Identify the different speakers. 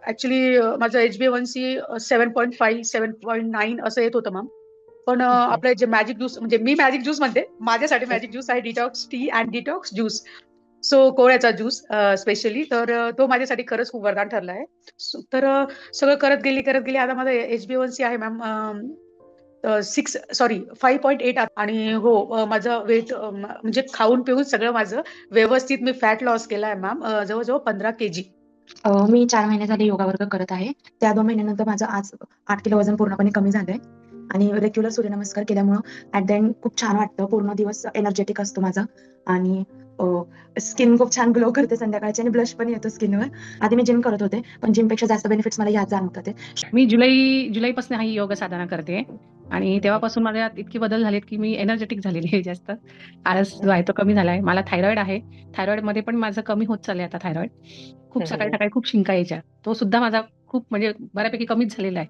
Speaker 1: Actually माझं HbA1c 7.5 7.9 असं येत होतं मॅम. पण
Speaker 2: ओके.
Speaker 1: आपले जे मॅजिक ज्यूस, म्हणजे मी मॅजिक ज्यूस म्हणते, माझ्यासाठी मॅजिक ज्यूस आहे detox tea and detox juice. So कोळ्याचा ज्यूस स्पेशली, तर तो माझ्यासाठी खरंच खूप वरदान ठरला आहे. तर सगळं करत गेली आता माझं HbA1c आहे मॅम 5.8. आणि हो, माझं वेट म्हणजे खाऊन पिऊन सगळं माझं व्यवस्थित मी फॅट लॉस केला आहे मॅम, जवळजवळ 15 kg.
Speaker 2: मी 4 महिने झाले योगा वर्ग करत आहे. त्या 2 महिन्यानंतर माझं आज 8 किलो वजन पूर्णपणे कमी झालंय आणि रेग्युलर सूर्यनमस्कार केल्यामुळं ऍट द एंड खूप छान वाटतं. पूर्ण दिवस एनर्जेटिक असतो माझा आणि स्किन खूप छान ग्लो करते संध्याकाळची आणि ब्लश पण येतो स्किनवर. आधी मी जिम करत होते, पण जिमपेक्षा जास्त बेनिफिट्स मला यात जाणवतात आहे.
Speaker 3: मी जुलैपासून हा योग साधना करते आणि तेव्हापासून माझ्यात इतके बदल झालेत की मी एनर्जेटिक झालेली आहे जास्त. आळस जो आहे तो कमी झालाय. मला थायरॉइड आहे. थायरॉइडमध्ये पण माझं कमी होत चाललंय आता थायरॉइड. खूप सकाळी-सकाळी खूप शिंका यायच्या. तो सुद्धा माझा खूप म्हणजे बऱ्यापैकी कमीच झालेला आहे.